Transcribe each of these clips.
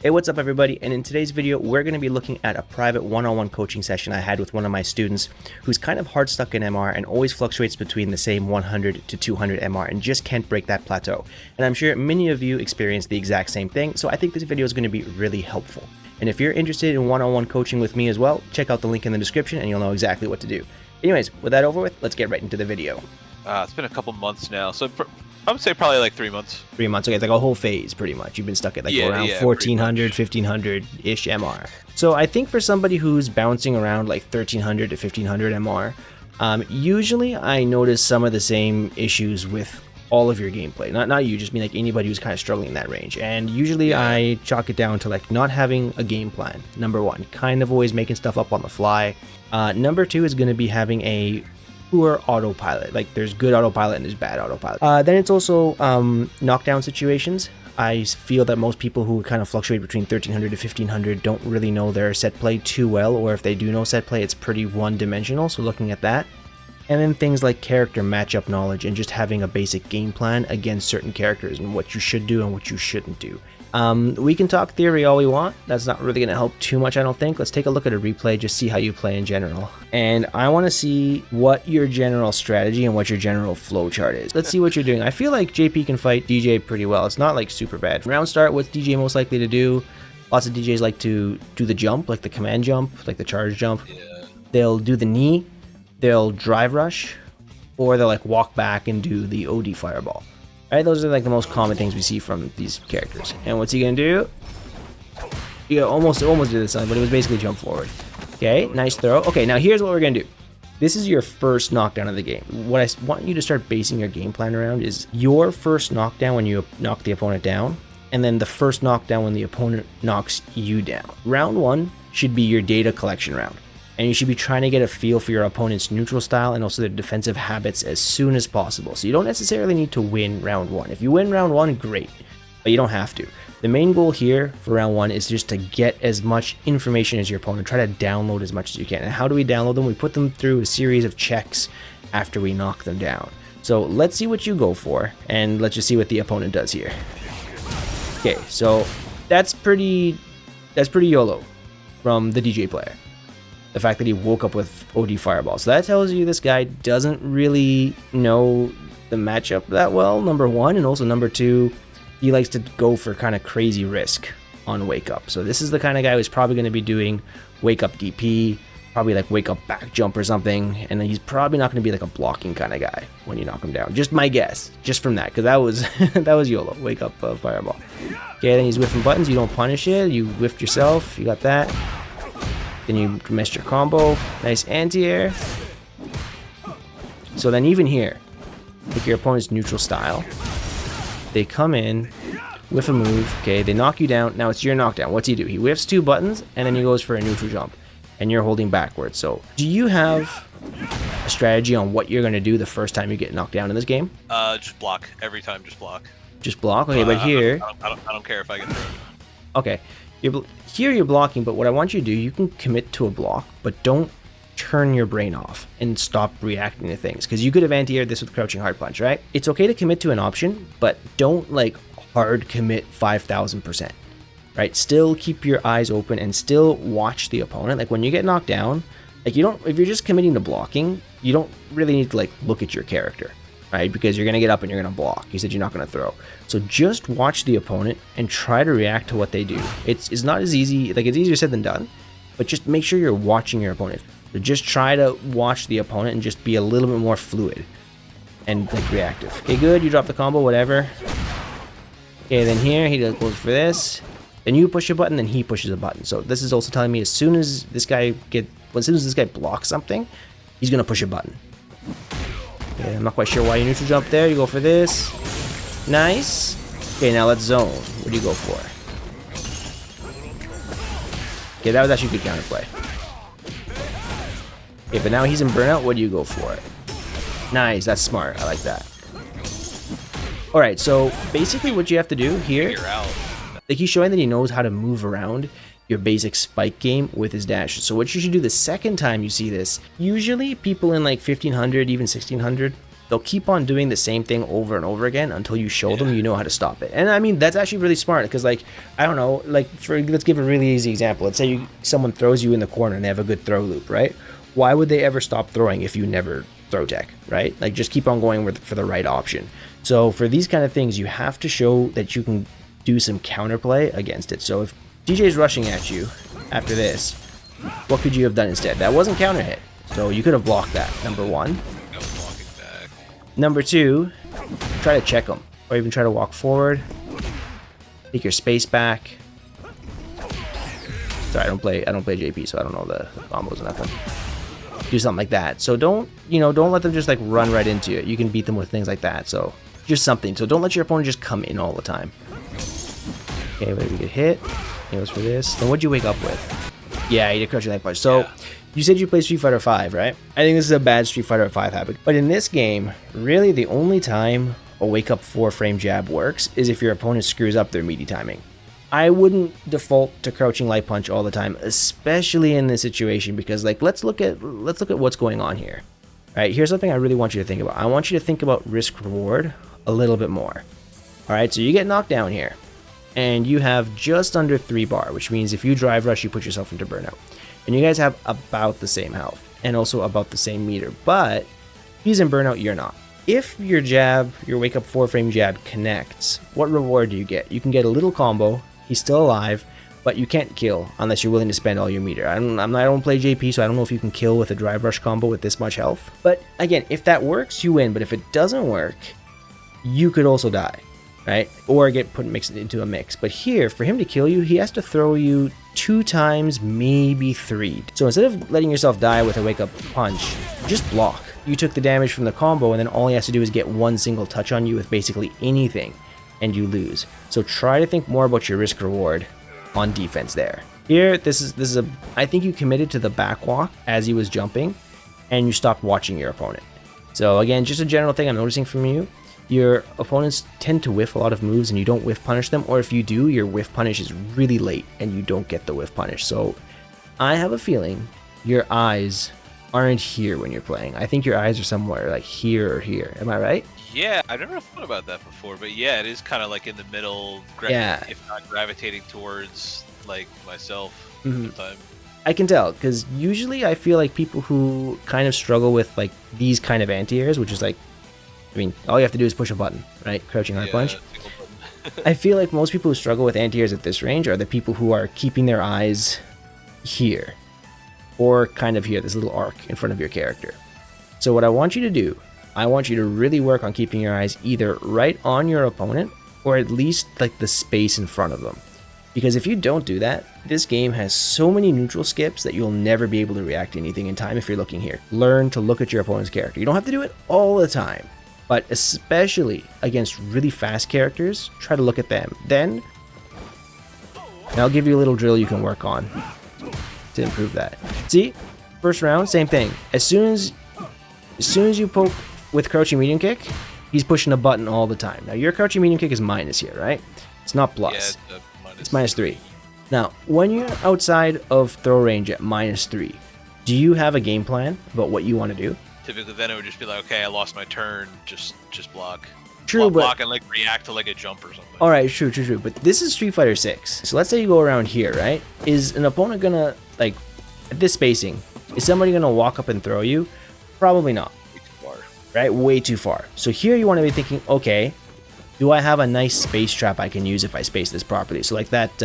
Hey, what's up everybody? And in today's video, we're going to be looking at a private one-on-one coaching session I had with one of my students who's kind of hard stuck in MR and always fluctuates between the same 100 to 200 MR and just can't break that plateau. And I'm sure many of you experience the exact same thing, so I think this video is going to be really helpful. And if you're interested in one-on-one coaching with me as well, check out the link in the description and you'll know exactly what to do. Anyways, with that over with, let's get right into the video. It's been a couple months now, so I would say probably like 3 months. 3 months, okay, it's like a whole phase pretty much. You've been stuck at like around 1400, 1500-ish MR. So I think for somebody who's bouncing around like 1300 to 1500 MR, usually I notice some of the same issues with all of your gameplay. Not you, just mean like anybody who's kind of struggling in that range. And usually I chalk it down to like not having a game plan, number one. Kind of always making stuff up on the fly. Number two is going to be having a poor autopilot. Like there's good autopilot and there's bad autopilot. Then it's also knockdown situations. I feel that most people who kind of fluctuate between 1300 to 1500 don't really know their set play too well, or if they do know set play, it's pretty one-dimensional, so looking at that. And then things like character matchup knowledge and just having a basic game plan against certain characters and what you should do and what you shouldn't do. We can talk theory all we want. That's not really going to help too much, I don't think. Let's take a look at a replay, just see how you play in general. And I want to see what your general strategy and what your general flow chart is. Let's see what you're doing. I feel like JP can fight DJ pretty well. It's not like super bad. Round start, what's DJ most likely to do? Lots of DJs like to do the jump, like the command jump, like the charge jump. Yeah. They'll do the knee, they'll drive rush, or they'll like walk back and do the OD fireball. Right, those are like the most common things we see from these characters. And what's he gonna do? Yeah, almost did this one, but it was basically jump forward. Okay, nice throw. Okay, now here's what we're gonna do. This is your first knockdown of the game. What I want you to start basing your game plan around is your first knockdown when you knock the opponent down, and then the first knockdown when the opponent knocks you down. Round one should be your data collection round. And you should be trying to get a feel for your opponent's neutral style and also their defensive habits as soon as possible. So you don't necessarily need to win round one. If you win round one, great, but you don't have to. The main goal here for round one is just to get as much information as your opponent. Try to download as much as you can. And how do we download them? We put them through a series of checks after we knock them down. So let's see what you go for, and let's just see what the opponent does here. Okay, so that's pretty YOLO from the DJ player. The fact that he woke up with OD fireball. So that tells you this guy doesn't really know the matchup that well, number one. And also number two, he likes to go for kind of crazy risk on wake up. So this is the kind of guy who's probably going to be doing wake up DP, probably like wake up back jump or something. And he's probably not going to be like a blocking kind of guy when you knock him down. Just my guess, just from that, because that was that was YOLO, wake up fireball. Okay, then he's whiffing buttons. You don't punish it. You whiffed yourself. You got that. Then you missed your combo. Nice anti-air. So then even here, take your opponent's neutral style. They come in, whiff a move. Okay, they knock you down. Now it's your knockdown. What's he do? He whiffs 2 buttons, and then he goes for a neutral jump. And you're holding backwards. So do you have a strategy on what you're going to do the first time you get knocked down in this game? Just block. Every time, just block. Just block? Okay, but here... I don't care if I get thrown. Okay. Here you're blocking, but what I want you to do, you can commit to a block, but don't turn your brain off and stop reacting to things, because you could have anti-aired this with crouching hard punch, right? It's okay to commit to an option, but don't like hard commit 5,000%, right? Still keep your eyes open and still watch the opponent. Like when you get knocked down, like if you're just committing to blocking, you don't really need to like look at your character, right? Because you're going to get up and you're going to block. You said you're not going to throw. So just watch the opponent and try to react to what they do. It's not as easy, like it's easier said than done, but just make sure you're watching your opponent. So just try to watch the opponent and just be a little bit more fluid and like reactive. Okay, good. You drop the combo, whatever. Okay, then here he goes for this. Then you push a button, then he pushes a button. So this is also telling me as soon as this guy blocks something, he's going to push a button. Okay, I'm not quite sure why you neutral jump there. You go for this. Nice. Okay, now let's zone. What do you go for? Okay, that was actually good counterplay. Okay, but now he's in burnout. What do you go for? Nice. That's smart. I like that. All right, so basically what you have to do here, like he's showing that he knows how to move around your basic spike game with his dash. So what you should do the second time you see this, usually people in like 1500, even 1600, they'll keep on doing the same thing over and over again until you show them you know how to stop it. And I mean, that's actually really smart because, like, I don't know, like, let's give a really easy example. Let's say someone throws you in the corner and they have a good throw loop, right? Why would they ever stop throwing if you never throw tech, right? Like, just keep on going for the right option. So for these kind of things, you have to show that you can do some counterplay against it. So if DJ's rushing at you after this, what could you have done instead? That wasn't counter hit, so you could have blocked that, number one. Number two, try to check them, or even try to walk forward. Take your space back. Sorry, I don't play JP, so I don't know the combos or nothing. Do something like that. So don't let them just like run right into you. You can beat them with things like that. So just something. So don't let your opponent just come in all the time. Okay, wait, we get hit. It goes for this. Then what'd you wake up with? Yeah, you did crouching leg punch. So you said you play Street Fighter V, right? I think this is a bad Street Fighter V habit. But in this game, really the only time a wake up 4-frame jab works is if your opponent screws up their meaty timing. I wouldn't default to crouching light punch all the time, especially in this situation, because like let's look at what's going on here. All right, here's something I really want you to think about. I want you to think about risk reward a little bit more. All right, so you get knocked down here, and you have just under 3 bar, which means if you drive rush, you put yourself into burnout. And you guys have about the same health and also about the same meter, but he's in burnout, you're not. If your jab, your wake up 4-frame jab connects, what reward do you get? You can get a little combo. He's still alive, but you can't kill unless you're willing to spend all your meter. I don't play JP, so I don't know if you can kill with a drive rush combo with this much health. But again, if that works, you win. But if it doesn't work, you could also die, right? Or get mixed into a mix. But here, for him to kill you, he has to throw you 2 times, maybe 3. So instead of letting yourself die with a wake up punch, just block. You took the damage from the combo, and then all he has to do is get 1 single touch on you with basically anything, and you lose. So try to think more about your risk reward on defense there. Here, I think you committed to the back walk as he was jumping, and you stopped watching your opponent. So again, just a general thing I'm noticing from you. Your opponents tend to whiff a lot of moves and you don't whiff punish them, or if you do, your whiff punish is really late and you don't get the whiff punish. So I have a feeling your eyes aren't here when you're playing. I think your eyes are somewhere like here or here. Am I right? Yeah, I've never thought about that before, but yeah, it is kind of like in the middle, if not gravitating towards like myself at the time. I can tell, because usually I feel like people who kind of struggle with like these kind of anti-airs, which is like, I mean, all you have to do is push a button, right? Crouching hard punch. I feel like most people who struggle with anti-airs at this range are the people who are keeping their eyes here, or kind of here, this little arc in front of your character. So what I want you to do, I want you to really work on keeping your eyes either right on your opponent, or at least like the space in front of them. Because if you don't do that, this game has so many neutral skips that you'll never be able to react to anything in time if you're looking here. Learn to look at your opponent's character. You don't have to do it all the time, but especially against really fast characters, try to look at them. Then, I'll give you a little drill you can work on to improve that. See, first round, same thing. As soon as you poke with crouching medium kick, he's pushing a button all the time. Now your crouching medium kick is minus here, right? It's not plus. Yeah, it's -3. Now, when you're outside of throw range at -3, do you have a game plan about what you want to do? Typically, then it would just be like, okay, I lost my turn, just block. True, block and like react to like a jump or something. All right, true. But this is Street Fighter 6. So let's say you go around here, right? Is an opponent gonna, like, at this spacing, is somebody gonna walk up and throw you? Probably not. Way too far. Right? Way too far. So here you want to be thinking, okay, do I have a nice space trap I can use if I space this properly? So like that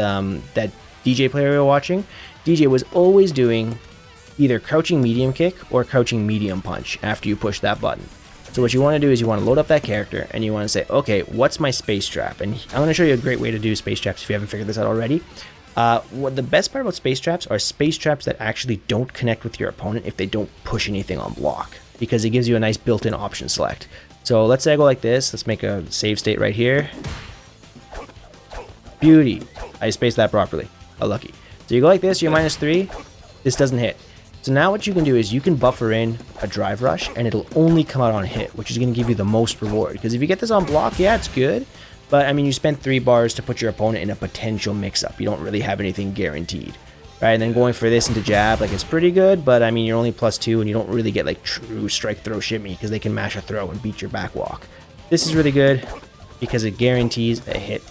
DJ player we were watching, DJ was always doing either crouching medium kick or crouching medium punch after you push that button. So what you want to do is you want to load up that character and you want to say, okay, what's my space trap? And I'm going to show you a great way to do space traps if you haven't figured this out already. What the best part about space traps are space traps that actually don't connect with your opponent if they don't push anything on block, because it gives you a nice built-in option select. So let's say I go like this. Let's make a save state right here. Beauty. I spaced that properly. Oh, lucky. So you go like this, you're -3. This doesn't hit. So now what you can do is you can buffer in a drive rush and it'll only come out on hit, which is going to give you the most reward. Because if you get this on block, yeah, it's good. But I mean, you spent 3 bars to put your opponent in a potential mix-up. You don't really have anything guaranteed. right? And then going for this into jab, like it's pretty good, but I mean, you're only +2 and you don't really get like true strike throw shimmy because they can mash a throw and beat your back walk. This is really good because it guarantees a hit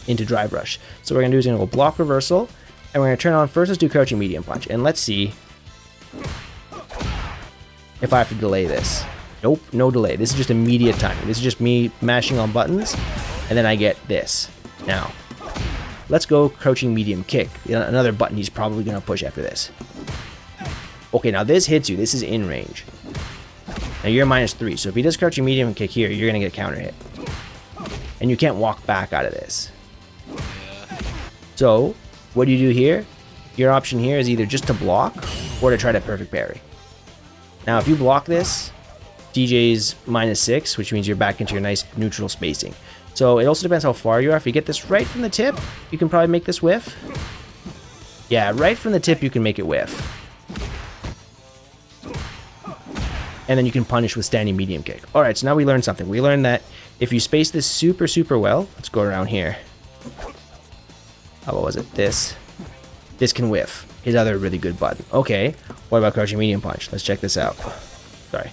into drive rush. So what we're gonna do is gonna go block reversal, and we're gonna turn on first, let's do crouching medium punch, and let's see if I have to delay this. Nope, no delay. This is just immediate timing. This is just me mashing on buttons, and then I get this. Now, let's go crouching medium kick. Another button he's probably gonna push after this. Okay, now this hits you. This is in range. Now you're -3, so if he does crouching medium kick here, you're gonna get a counter hit. And you can't walk back out of this. So, what do you do here? Your option here is either just to block, or to try to perfect parry. Now, if you block this, DJ's -6, which means you're back into your nice neutral spacing. So it also depends how far you are. If you get this right from the tip, you can probably make this whiff. Yeah, right from the tip, you can make it whiff. And then you can punish with standing medium kick. All right, so now we learned something. We learned that if you space this super, super well, let's go around here. What was it? This can whiff. His other really good button. Okay, what about crouching medium punch? Let's check this out. Sorry.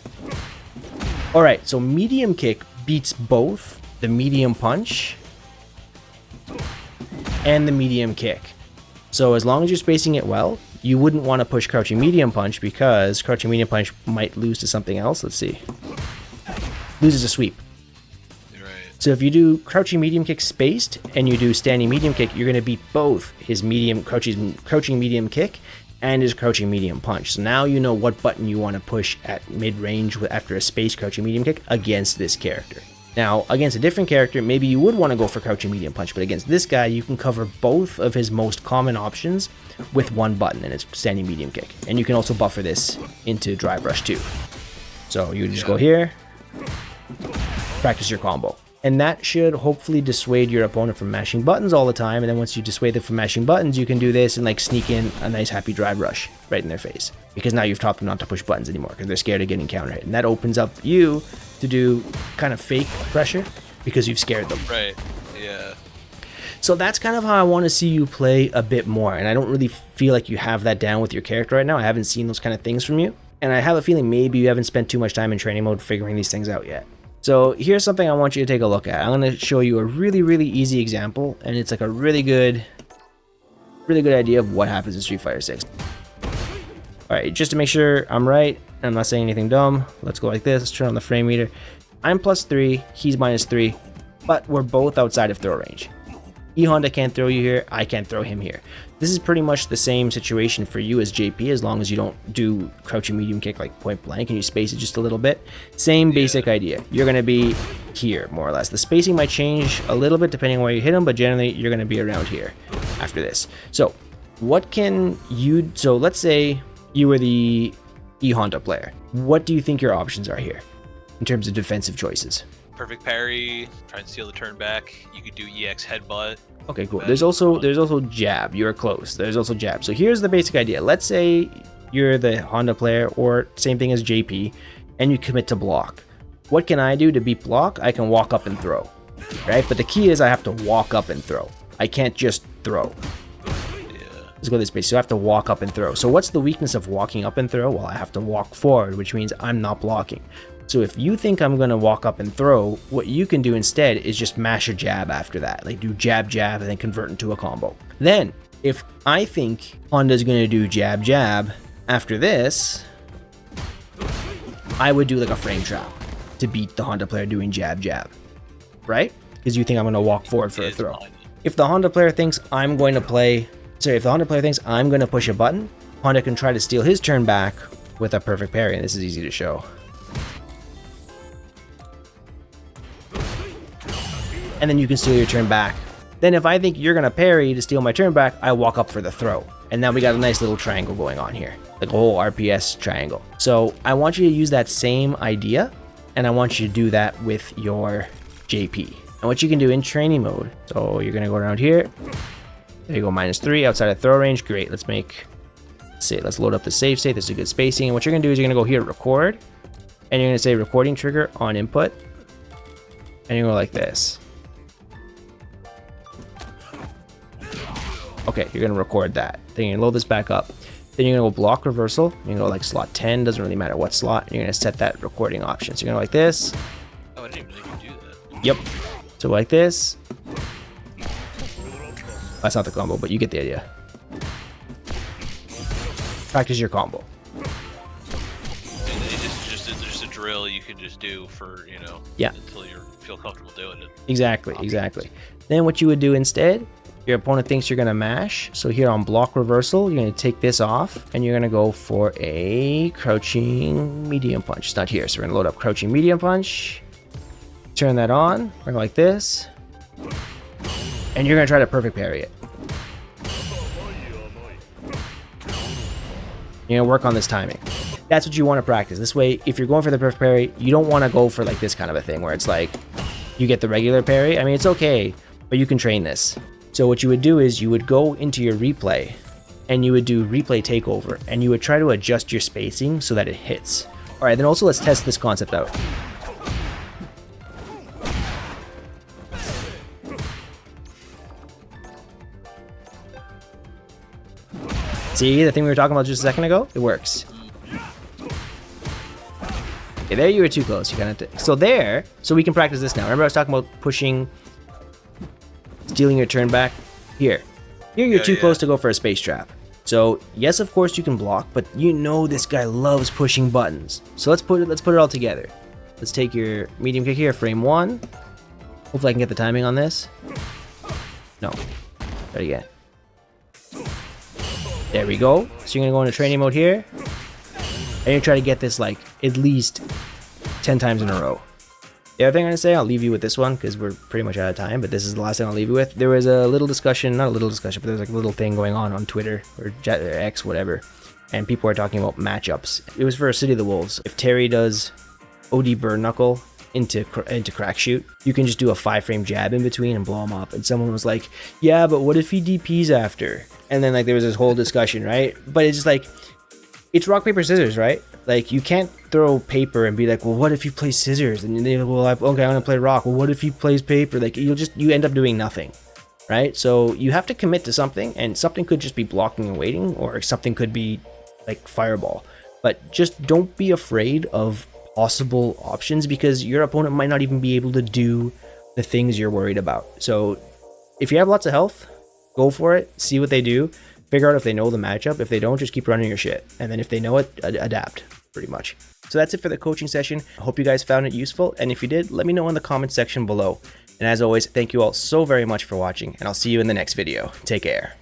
All right, so medium kick beats both the medium punch and the medium kick. So as long as you're spacing it well, you wouldn't want to push crouching medium punch because crouching medium punch might lose to something else. Let's see. Loses a sweep. So if you do crouching medium kick spaced and you do standing medium kick, you're going to beat both his crouching medium kick and his crouching medium punch. So now you know what button you want to push at mid-range after a spaced crouching medium kick against this character. Now, against a different character, maybe you would want to go for crouching medium punch, but against this guy, you can cover both of his most common options with one button, and it's standing medium kick. And you can also buffer this into drive rush too. So you just go here, practice your combo. And that should hopefully dissuade your opponent from mashing buttons all the time. And then once you dissuade them from mashing buttons, you can do this and like sneak in a nice happy drive rush right in their face. Because now you've taught them not to push buttons anymore because they're scared of getting counter hit. And that opens up you to do kind of fake pressure because you've scared them. Right, yeah. So that's kind of how I want to see you play a bit more. And I don't really feel like you have that down with your character right now. I haven't seen those kind of things from you. And I have a feeling maybe you haven't spent too much time in training mode figuring these things out yet. So here's something I want you to take a look at. I'm going to show you a really, really easy example, and it's like a really good idea of what happens in Street Fighter 6. Alright, just to make sure I'm right, I'm not saying anything dumb, let's go like this, let's turn on the frame meter. I'm +3, he's -3, but we're both outside of throw range. E-Honda can't throw you here, I can't throw him here. This is pretty much the same situation for you as JP, as long as you don't do crouching medium kick like point blank and you space it just a little bit. Same basic idea. You're going to be here, more or less. The spacing might change a little bit depending on where you hit him, but generally you're going to be around here after this. So what can you, so let's say you were the E-Honda player. What do you think your options are here in terms of defensive choices? Perfect parry, try and steal the turn back. You could do EX headbutt. Okay, cool. There's also jab. You're close. There's also jab. So here's the basic idea. Let's say you're the Honda player, or same thing as JP, and you commit to block. What can I do to beat block? I can walk up and throw, right? But the key is I have to walk up and throw. I can't just throw. Let's go this way. So I have to walk up and throw. So what's the weakness of walking up and throw? Well, I have to walk forward, which means I'm not blocking. So if you think I'm going to walk up and throw, what you can do instead is just mash a jab after that. Like do jab, jab, and then convert into a combo. Then, if I think Honda's going to do jab, jab after this, I would do like a frame trap to beat the Honda player doing jab, jab. Right? Because you think I'm going to walk forward for a throw. If the Honda player thinks I'm going to push a button, Honda can try to steal his turn back with a perfect parry, and this is easy to show. And then you can steal your turn back. Then if I think you're going to parry to steal my turn back, I walk up for the throw. And now we got a nice little triangle going on here. Like a whole RPS triangle. So I want you to use that same idea, and I want you to do that with your JP. And what you can do in training mode, so you're going to go around here. There you go, -3 outside of throw range. Great, let's load up the save state. This is a good spacing. And what you're going to do is you're going to go here, record. And you're going to say recording trigger on input. And you go like this. Okay, you're gonna record that. Then you're gonna load this back up. Then you're gonna go block reversal. You're gonna go like slot 10, doesn't really matter what slot. And you're gonna set that recording option. So you're gonna go like this. Oh, I didn't even think you do that. Yep. So like this. That's not the combo, but you get the idea. Practice your combo. And then just a drill you can just do for, you know, until you feel comfortable doing it. Exactly. Then what you would do instead, your opponent thinks you're going to mash. So here on block reversal, you're going to take this off and you're going to go for a crouching medium punch. It's not here. So we're going to load up crouching medium punch. Turn that on. We're going like this. And you're going to try to perfect parry it. You're going to work on this timing. That's what you want to practice. This way, if you're going for the perfect parry, you don't want to go for like this kind of a thing where it's like you get the regular parry. I mean, it's okay, but you can train this. So what you would do is you would go into your replay and you would do replay takeover and you would try to adjust your spacing so that it hits. All right, then also let's test this concept out. See, the thing we were talking about just a second ago? It works. Okay, there you were too close. You kind of so there, so we can practice this now. Remember I was talking about pushing, stealing your turn back? Here you're too close to go for a space trap. So yes, of course you can block, but you know this guy loves pushing buttons. So let's put it all together. Let's take your medium kick here, frame 1. Hopefully I can get the timing on this. No. Try it again. There we go. So you're gonna go into training mode here. And you try to get this like at least 10 times in a row. The other thing I'm gonna say, I'll leave you with this one because we're pretty much out of time, but this is the last thing I'll leave you with. There was a little discussion, not a little discussion, but there was like a little thing going on Twitter or X, whatever. And people are talking about matchups. It was for City of the Wolves. If Terry does OD burn knuckle into crack shoot, you can just do a 5-frame jab in between and blow him up. And someone was like, yeah, but what if he DPs after? And then like there was this whole discussion, right? But it's just like, it's rock, paper, scissors, right? Like you can't throw paper and be like, well, what if he plays scissors? And then, well, okay, I'm gonna play rock. Well, what if he plays paper? Like you end up doing nothing, right? So you have to commit to something, and something could just be blocking and waiting, or something could be like fireball. But just don't be afraid of possible options because your opponent might not even be able to do the things you're worried about. So if you have lots of health, go for it, see what they do, figure out if they know the matchup. If they don't, just keep running your shit. And then if they know it, adapt, pretty much. So that's it for the coaching session. I hope you guys found it useful. And if you did, let me know in the comment section below. And as always, thank you all so very much for watching, and I'll see you in the next video. Take care.